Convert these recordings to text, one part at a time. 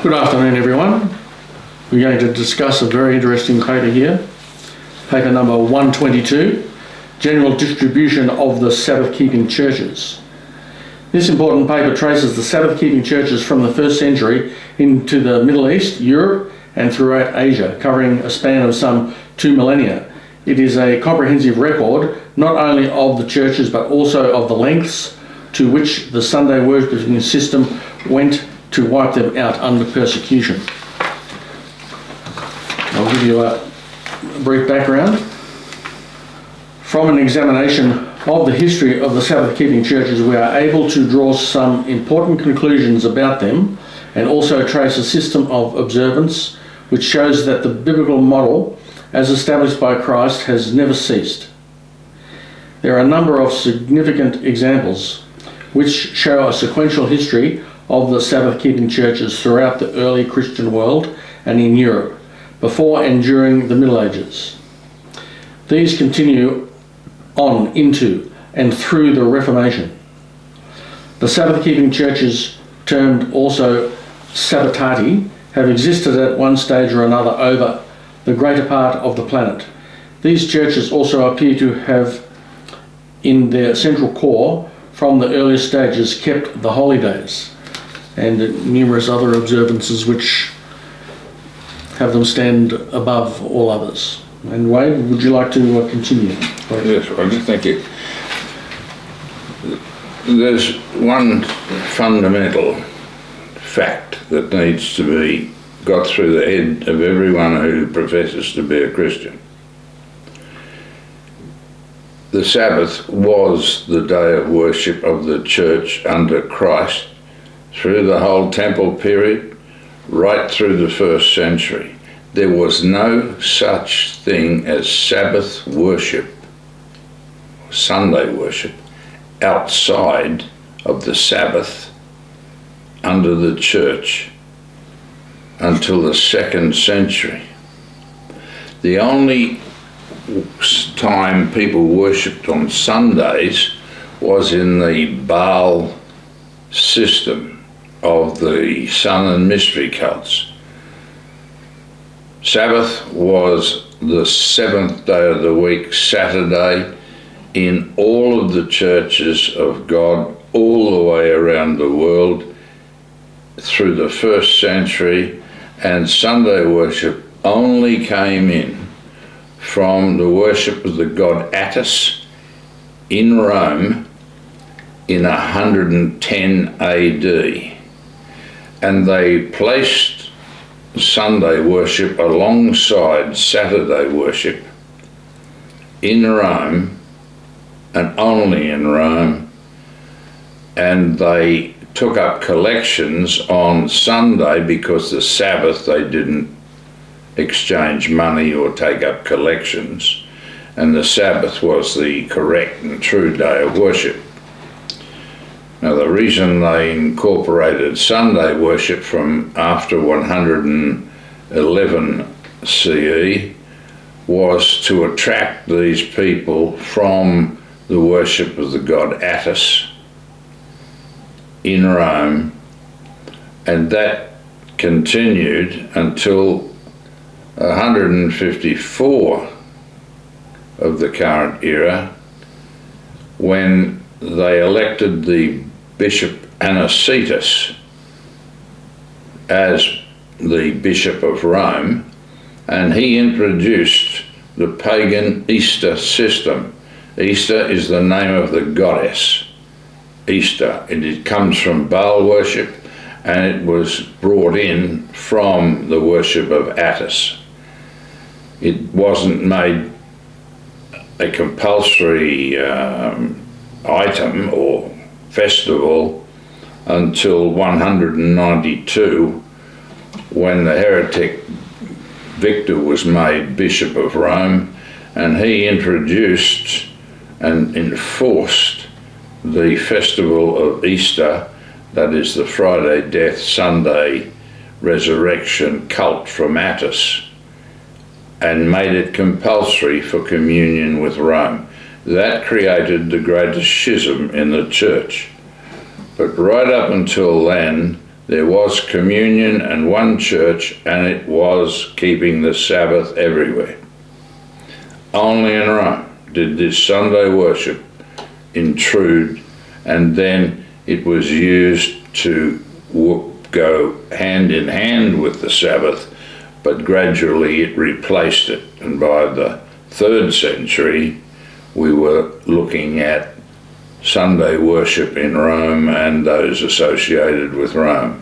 Good afternoon, everyone. We're going to discuss a very interesting paper here. Paper number 122, General Distribution of the Sabbath Keeping Churches. This important paper traces the Sabbath Keeping Churches from the 1st century into the Middle East, Europe, and throughout Asia, covering a span of some 2 millennia. It is a comprehensive record not only of the churches but also of the lengths to which the Sunday worshipping system went to wipe them out under persecution. I'll give you a brief background. From an examination of the history of the Sabbath keeping churches, we are able to draw some important conclusions about them and also trace a system of observance which shows that the biblical model as established by Christ has never ceased. There are a number of significant examples which show a sequential history of the Sabbath keeping churches throughout the early Christian world and in Europe, before and during the Middle Ages. These continue on into and through the Reformation. The Sabbath keeping churches, termed also Sabbatati, have existed at one stage or another over the greater part of the planet. These churches also appear to have in their central core from the earliest stages kept the holy days and numerous other observances which have them stand above all others. And Wade, would you like to continue? Yes, Roger, thank you. There's one fundamental fact that needs to be got through the head of everyone who professes to be a Christian. The Sabbath was the day of worship of the church under Christ through the whole temple period, right through the 1st century. There was no such thing as Sabbath worship, Sunday worship, outside of the Sabbath under the church until the 2nd century. The only time people worshipped on Sundays was in the Baal system of the sun and mystery cults. Sabbath was the 7th day of the week, Saturday, in all of the churches of God all the way around the world through the 1st century, and Sunday worship only came in from the worship of the god Attis in Rome in 110 AD. And they placed Sunday worship alongside Saturday worship in Rome, and only in Rome, and they took up collections on Sunday because the Sabbath they didn't exchange money or take up collections, and the Sabbath was the correct and true day of worship. Now, the reason they incorporated Sunday worship from after 111 CE was to attract these people from the worship of the god Attis in Rome, and that continued until 154 of the current era, when they elected the Bishop Anicetus as the Bishop of Rome, and he introduced the pagan Easter system. Easter is the name of the goddess, Easter. It comes from Baal worship, and it was brought in from the worship of Attis. It wasn't made a compulsory item or festival until 192, when the heretic Victor was made Bishop of Rome, and he introduced and enforced the festival of Easter, that is the Friday death, Sunday resurrection cult from Attis, and made it compulsory for communion with Rome. That created the greatest schism in the church. But right up until then, there was communion and one church, and it was keeping the Sabbath everywhere. Only in Rome did this Sunday worship intrude, and then it was used to go hand in hand with the Sabbath, but gradually it replaced it. And by the 3rd century, we were looking at Sunday worship in Rome and those associated with Rome.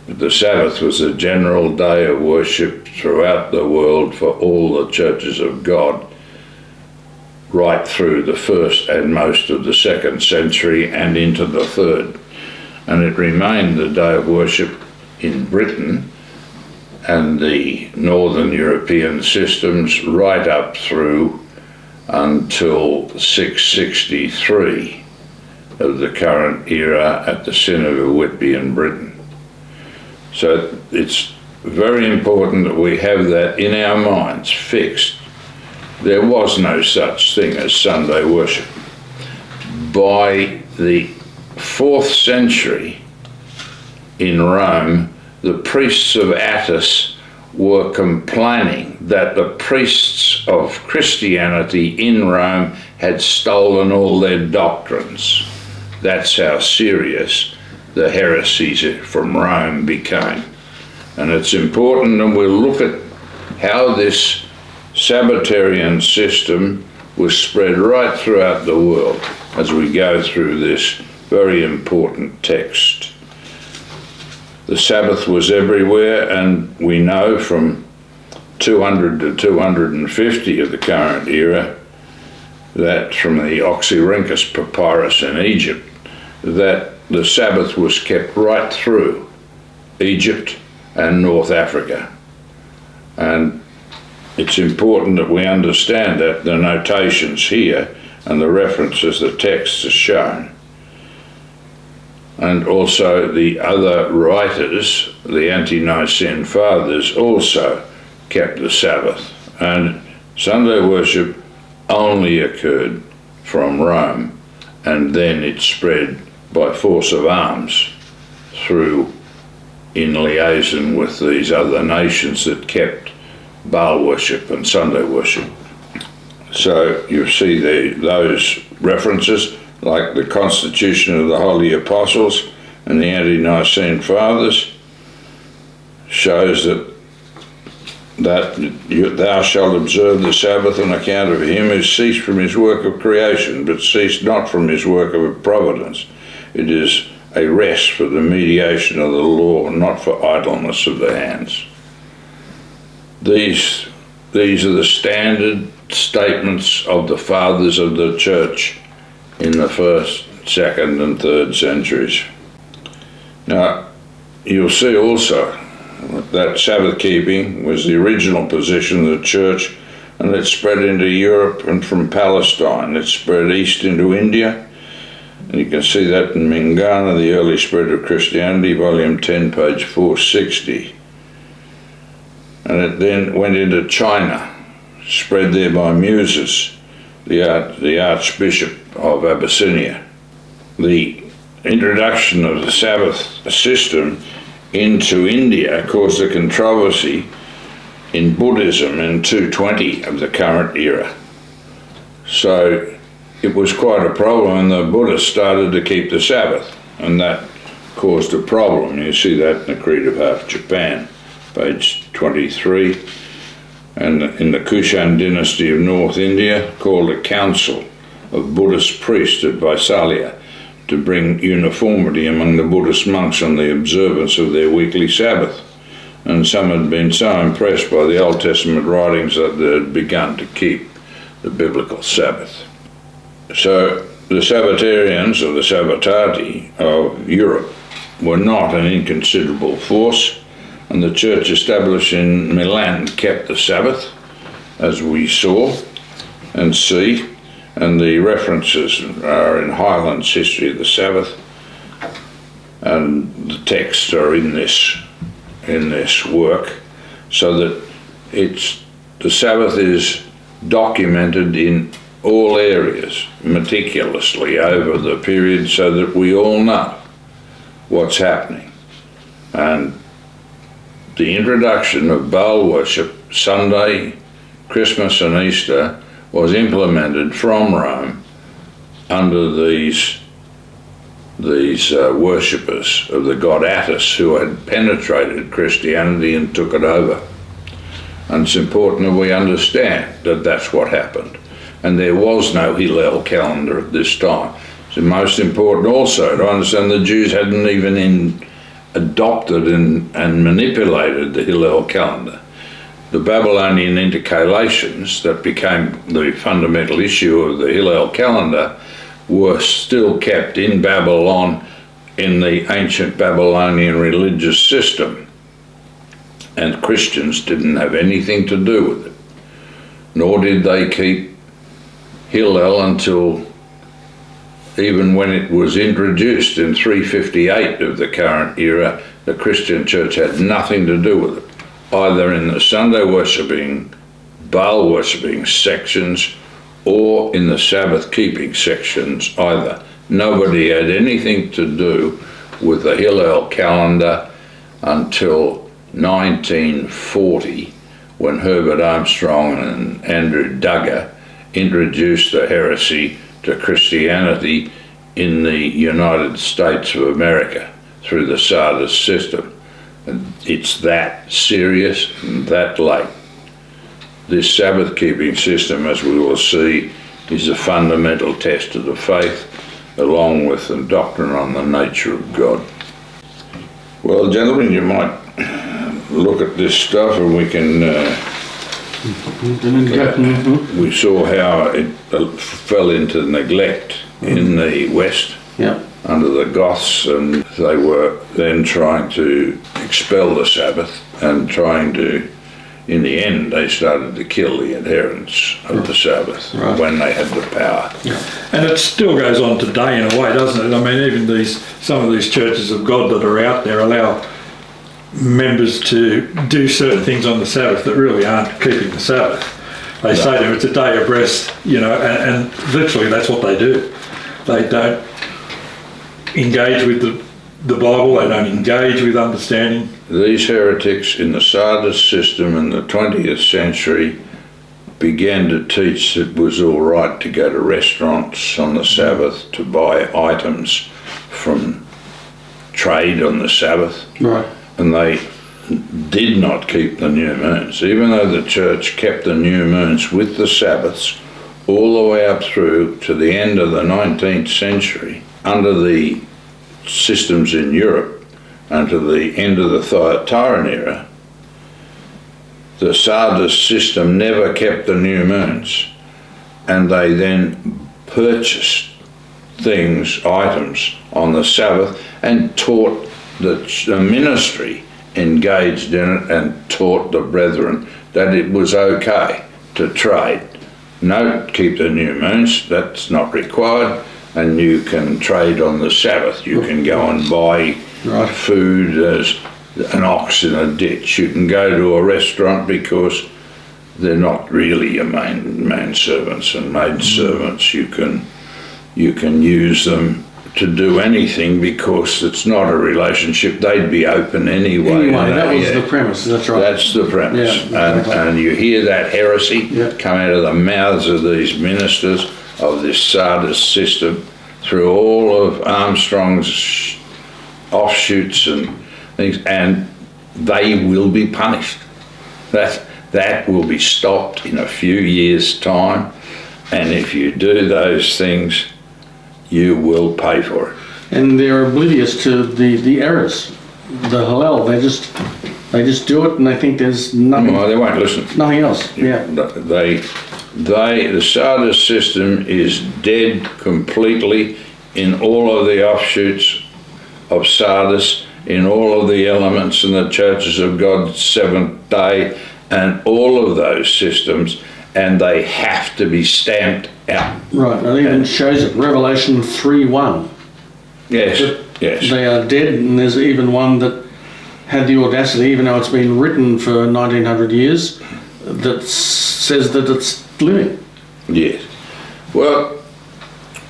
But the Sabbath was a general day of worship throughout the world for all the churches of God, right through the 1st and most of the 2nd century and into the 3rd. And it remained the day of worship in Britain and the Northern European systems right up through until 663 of the current era at the Synod of Whitby in Britain. So it's very important that we have that in our minds fixed. There was no such thing as Sunday worship. By the 4th century in Rome, the priests of Attis were complaining that the priests of Christianity in Rome had stolen all their doctrines. That's how serious the heresies from Rome became. And it's important that we look at how this Sabbatarian system was spread right throughout the world as we go through this very important text. The Sabbath was everywhere, and we know from 200 to 250 of the current era, that from the Oxyrhynchus papyrus in Egypt, that the Sabbath was kept right through Egypt and North Africa. And it's important that we understand that the notations here and the references, the texts are shown. And also the other writers, the Ante-Nicene Fathers, also kept the Sabbath. And Sunday worship only occurred from Rome, and then it spread by force of arms through in liaison with these other nations that kept Baal worship and Sunday worship. So you see those references, like the Constitution of the Holy Apostles and the Ante-Nicene Fathers, shows that thou shalt observe the Sabbath on account of him who ceased from his work of creation, but ceased not from his work of providence. It is a rest for the mediation of the law, not for idleness of the hands. These are the standard statements of the fathers of the church in the 1st, 2nd, and 3rd centuries. Now, you'll see also that Sabbath keeping was the original position of the church, and it spread into Europe, and from Palestine it spread east into India. And you can see that in Mingana, The Early Spread of Christianity, Volume 10, page 460. And it then went into China, spread there by Muses, the Archbishop of Abyssinia. The introduction of the Sabbath system into India caused a controversy in Buddhism in 220 of the current era. So it was quite a problem, and the Buddhists started to keep the Sabbath, and that caused a problem. You see that in the Creed of Half Japan, page 23. And in the Kushan dynasty of North India, called a council of Buddhist priests at Vaisalya to bring uniformity among the Buddhist monks on the observance of their weekly Sabbath. And some had been so impressed by the Old Testament writings that they had begun to keep the biblical Sabbath. So the Sabbatarians, or the Sabbatati of Europe, were not an inconsiderable force, and the church established in Milan kept the Sabbath, as we saw and see, and the references are in Highland's History of the Sabbath, and the texts are in this work, so that the Sabbath is documented in all areas meticulously over the period, so that we all know what's happening. And the introduction of Baal worship, Sunday, Christmas and Easter, was implemented from Rome under these worshippers of the god Attis, who had penetrated Christianity and took it over. And it's important that we understand that that's what happened. And there was no Hillel calendar at this time. It's most important also to understand the Jews hadn't even adopted and manipulated the Hillel calendar. The Babylonian intercalations that became the fundamental issue of the Hillel calendar were still kept in Babylon in the ancient Babylonian religious system, and Christians didn't have anything to do with it, nor did they keep Hillel until even when it was introduced in 358 of the current era. The Christian church had nothing to do with it, either in the Sunday worshipping, Baal worshipping sections, or in the Sabbath keeping sections either. Nobody had anything to do with the Hillel calendar until 1940, when Herbert Armstrong and Andrew Duggar introduced the heresy to Christianity in the United States of America through the Sardis system. And it's that serious and that late. This Sabbath keeping system, as we will see, is a fundamental test of the faith, along with the doctrine on the nature of God. Well, gentlemen, you might look at this stuff and we can we saw how it fell into neglect in the West under the Goths, and they were then trying to expel the Sabbath and trying to, in the end, they started to kill the adherents of the Sabbath when they had the power. And it still goes on today in a way, doesn't it? I mean, even some of these churches of God that are out there allow members to do certain things on the Sabbath that really aren't keeping the Sabbath. They say to them, it's a day of rest, and literally that's what they do. They don't engage with the Bible, they don't engage with understanding. These heretics in the Sardis system in the 20th century began to teach that it was all right to go to restaurants on the Sabbath to buy items from trade on the Sabbath. Right. And they did not keep the new moons, even though the church kept the new moons with the Sabbaths all the way up through to the end of the 19th century, under the systems in Europe, until the end of the Thyatiran era. The Sardis system never kept the new moons, and they then purchased items on the Sabbath, and taught the ministry engaged in it and taught the brethren that it was okay to trade. No, keep the new moons, that's not required, and you can trade on the Sabbath. You can go and buy food as an ox in a ditch. You can go to a restaurant because they're not really your manservants and maidservants. You can use them to do anything because it's not a relationship. They'd be open anyway. That was the premise, that's right. That's the premise. And you hear that heresy come out of the mouths of these ministers of this Sardis system through all of Armstrong's offshoots and things, and they will be punished. That will be stopped in a few years' time, and if you do those things, you will pay for it. And they're oblivious to the errors, the Hillel. They just do it, and they think there's nothing. Well, they won't listen. Nothing else. Yeah. The Sardis system is dead completely in all of the offshoots of Sardis, in all of the elements in the churches of God's seventh day, and all of those systems, and they have to be stamped out. Right, it even shows it, Revelation 3:1. Yes, yes. They are dead, and there's even one that had the audacity, even though it's been written for 1900 years, that says that it's living. Yes. Well,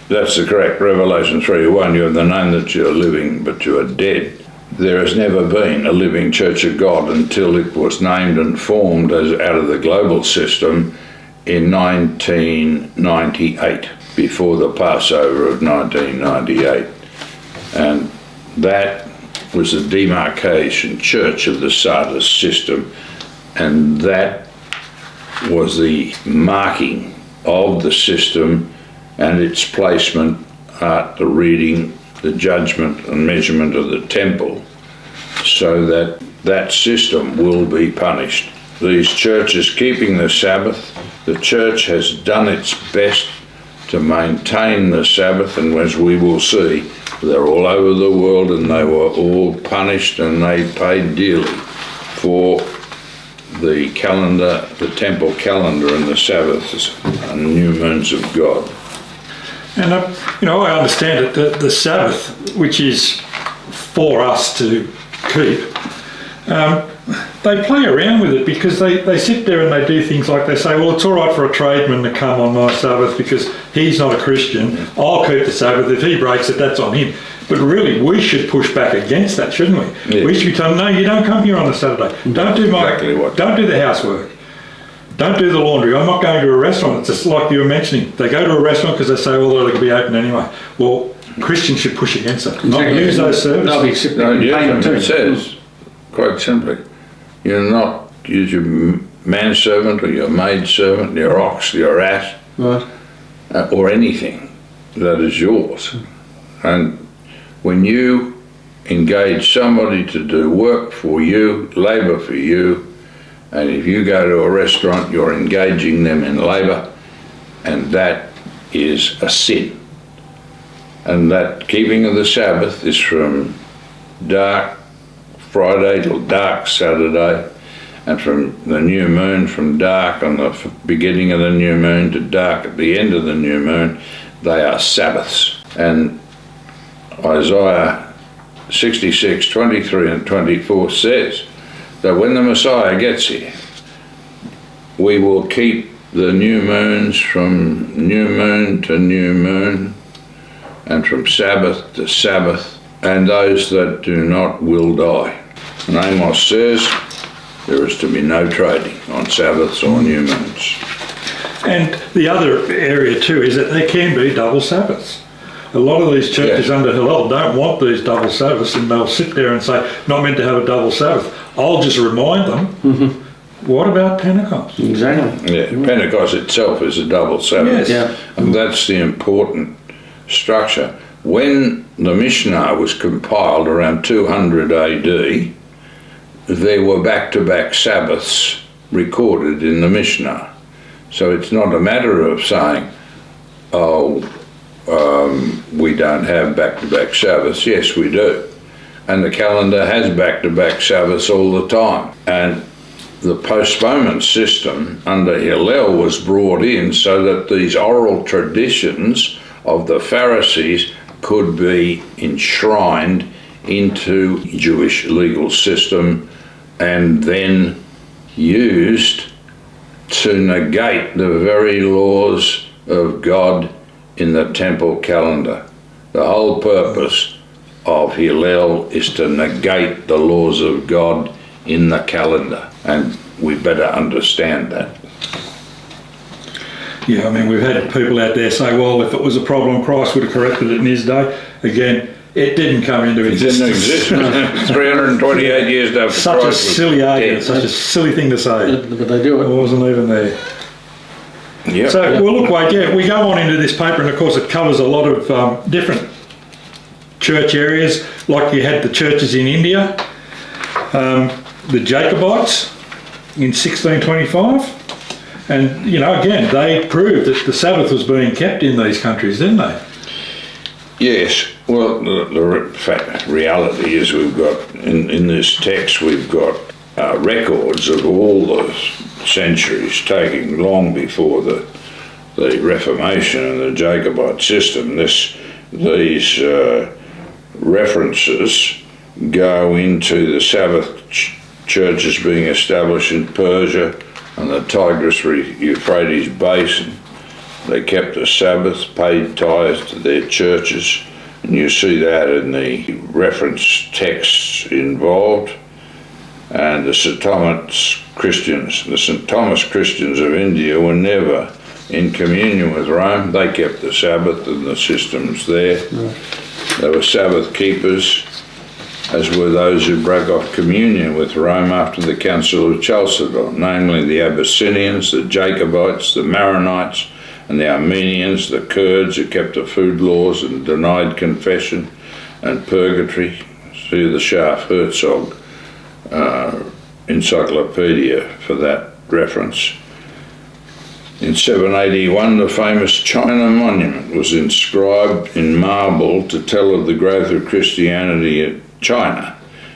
that's the correct Revelation 3:1. You have the name that you're living, but you are dead. there has never been a living Church of God until it was named and formed as out of the global system in 1998, before the Passover of 1998. And that was the demarcation church of the Sardis system, and that was the marking of the system and its placement at the reading, the judgment and measurement of the temple, so that that system will be punished. These churches keeping the Sabbath, the church has done its best to maintain the Sabbath, and as we will see, they're all over the world and they were all punished and they paid dearly for the calendar, the temple calendar and the Sabbaths and new moons of God. And I understand it, the Sabbath, which is for us to keep, they play around with it because they sit there and they do things like they say, well, it's all right for a tradesman to come on my Sabbath because he's not a Christian. I'll keep the Sabbath. If he breaks it, that's on him. But really, we should push back against that, shouldn't we? Yeah. We should be telling them, no, you don't come here on a Saturday. Don't do don't do the housework. Don't do the laundry. I'm not going to a restaurant. It's just like you were mentioning. They go to a restaurant because they say, well, they could be open anyway. Well, Christians should push against it. Not use those services. It says, quite simply, you're not use your manservant or your maidservant, your ox, your ass, right, or anything that is yours. And when you engage somebody to do work for you, labour for you, and if you go to a restaurant, you're engaging them in labour, and that is a sin. And that keeping of the Sabbath is from dark Friday till dark Saturday, and from the new moon, from dark on the beginning of the new moon to dark at the end of the new moon. They are Sabbaths. And Isaiah 66, 23 and 24 says that when the Messiah gets here, we will keep the new moons from new moon to new moon, and from Sabbath to Sabbath, and those that do not will die. And Amos says there is to be no trading on Sabbaths or new moons. And the other area too is that there can be double Sabbaths. A lot of these churches under Hillel don't want these double Sabbaths, and they'll sit there and say, not meant to have a double Sabbath. I'll just remind them, what about Pentecost? Exactly. Yeah, Pentecost itself is a double Sabbath. Yes. Yeah. And that's the important structure. When the Mishnah was compiled around 200 AD, there were back-to-back Sabbaths recorded in the Mishnah. So it's not a matter of saying, we don't have back-to-back Sabbaths. Yes, we do. And the calendar has back-to-back Sabbaths all the time. And the postponement system under Hillel was brought in so that these oral traditions of the Pharisees could be enshrined into Jewish legal system and then used to negate the very laws of God in the temple calendar. The whole purpose of Hillel is to negate the laws of God in the calendar, and we better understand that. Yeah, I mean, we've had people out there say, well, if it was a problem, Christ would have corrected it in his day. Again, it didn't come into existence. It didn't exist. 328 years after such Christ a silly argument, such a silly thing to say. But they do It it. wasn't even there. Yep. So, well, look, Wade, we go on into this paper, and of course it covers a lot of different church areas, like you had the churches in India, the Jacobites in 1625, and, again, they proved that the Sabbath was being kept in these countries, didn't they? Yes. Well, the reality is we've got, in this text, we've got records of all the centuries taking long before the Reformation and the Jacobite system. These references go into the Sabbath churches being established in Persia and the Tigris-Euphrates basin. They kept the Sabbath, paid tithes to their churches, And you see that in the reference texts involved. And the St. Thomas Christians of India were never in communion with Rome. They kept the Sabbath and the systems there. Right. They were Sabbath keepers, as were those who broke off communion with Rome after the Council of Chalcedon, namely the Abyssinians, the Jacobites, the Maronites, and the Armenians, the Kurds who kept the food laws and denied confession and purgatory. See the Schaff-Herzog encyclopedia for that reference. In 781, the famous China monument was inscribed in marble to tell of the growth of Christianity in China.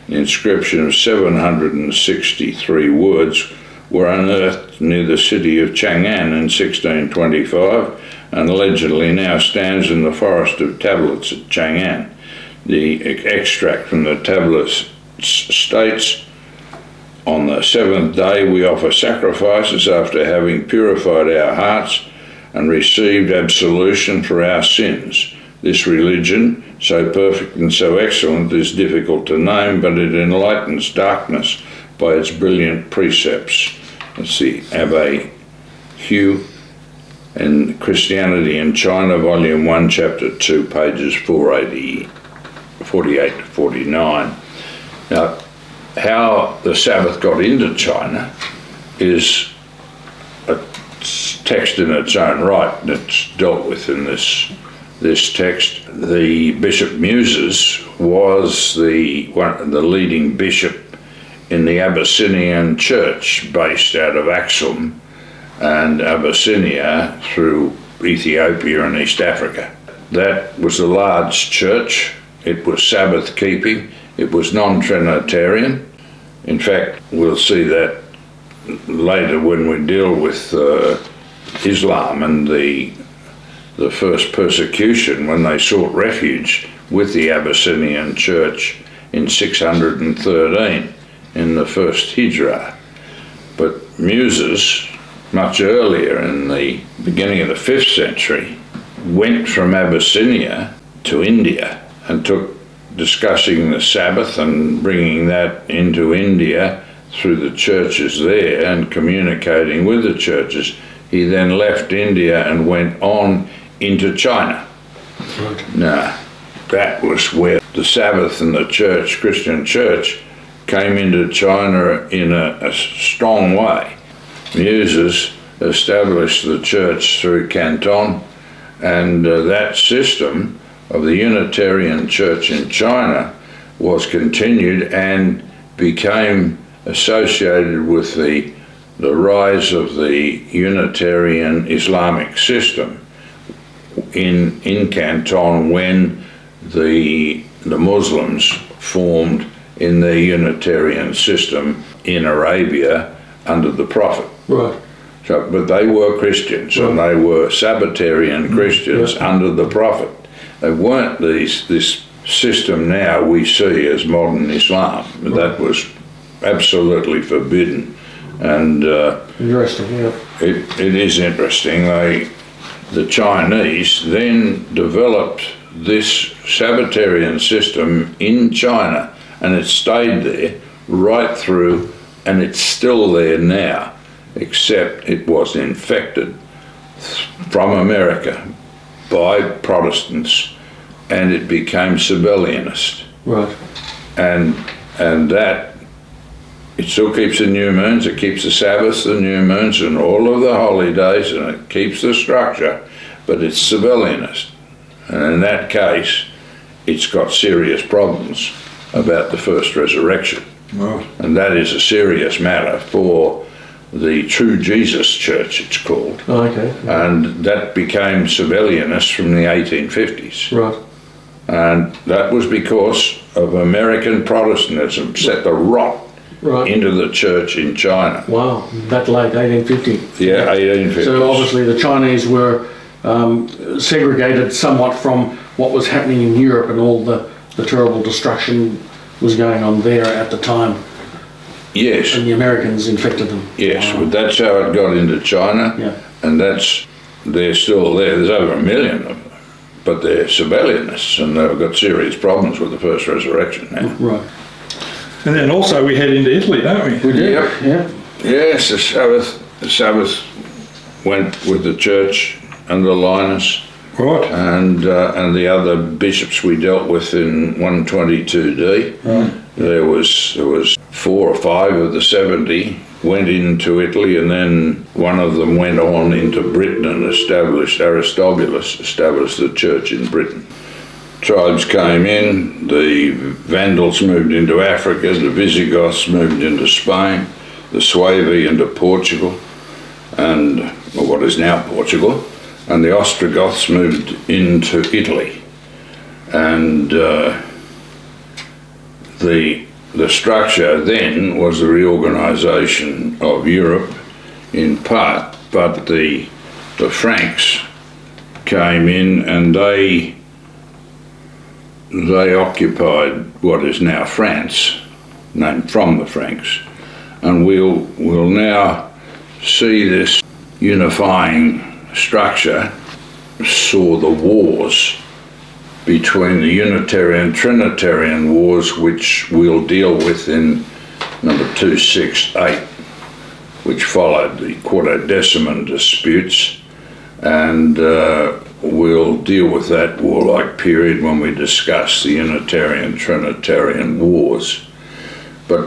The inscription of 763 words were unearthed near the city of Chang'an in 1625 and allegedly now stands in the forest of tablets at Chang'an. The extract from the tablets states, "On the seventh day we offer sacrifices after having purified our hearts and received absolution for our sins. This religion, so perfect and so excellent, is difficult to name, but it enlightens darkness by its brilliant precepts." That's the Abbe Hugh in Christianity in China, Volume 1, Chapter 2, pages 48 to 49. Now, how the Sabbath got into China is a text in its own right, and it's dealt with in this text. The Bishop Muses was the leading bishop in the Abyssinian church based out of Axum and Abyssinia through Ethiopia and East Africa. That was a large church. It was Sabbath keeping. It was non-Trinitarian. In fact, we'll see that later when we deal with Islam and the first persecution when they sought refuge with the Abyssinian church in 613 in the first Hijrah. But Muses, much earlier in the beginning of the 5th century, went from Abyssinia to India and took discussing the Sabbath and bringing that into India through the churches there and communicating with the churches. He then left India and went on into China. Right. Now, that was where the Sabbath and the church, Christian church, came into China in a strong way. Muses established the church through Canton, and that system of the Unitarian Church in China was continued and became associated with the rise of the Unitarian Islamic system in Canton when the Muslims formed in their Unitarian system in Arabia under the Prophet. Right. So, but they were Christians, and they were Sabbatarian Christians under the Prophet. They weren't this system now we see as modern Islam. That was absolutely forbidden. And Interesting, yeah. it is interesting. The Chinese then developed this Sabbatarian system in China, and it stayed there right through, and it's still there now, except it was infected from America by Protestants, and it became Sabellianist. Right. And that, it still keeps the new moons, it keeps the Sabbaths, the new moons, and all of the holy days, and it keeps the structure, but it's Sabellianist. And in that case, it's got serious problems about the first resurrection. Right. And that is a serious matter for the True Jesus Church, it's called. Oh, okay. And that became Sabellianist from the 1850s. Right. And that was because of American Protestantism set the rot into the church in China. Wow, that late, 1850. Yeah, 1850s. So obviously the Chinese were segregated somewhat from what was happening in Europe, and all the terrible destruction was going on there at the time. Yes. And the Americans infected them. Yes, Wow. but that's how it got into China. Yeah. And they're still there. There's over 1 million of them but they're Sabellianists, and they've got serious problems with the first resurrection now. Right. And then also we head into Italy, don't we? We do. Yep. Yeah. Yes, the Sabbath went with the church under Linus, Right. and the other bishops we dealt with in 122D. Right. There was 4 or 5 of the 70 went into Italy, and then one of them went on into Britain and established the church in Britain. Tribes came in, the Vandals moved into Africa, the Visigoths moved into Spain, the Suevi into Portugal, and what is now Portugal, and the Ostrogoths moved into Italy. And the structure then was the reorganisation of Europe in part, but the Franks came in and they occupied what is now France, named from the Franks, and we'll now see this unifying structure saw the wars between the Unitarian Trinitarian wars, which we'll deal with in number 268, which followed the Quartodeciman disputes, and we'll deal with that warlike period when we discuss the Unitarian Trinitarian wars. But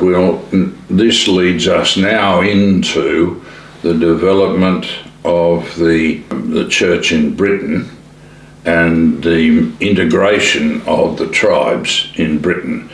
this leads us now into the development of the church in Britain and the integration of the tribes in Britain.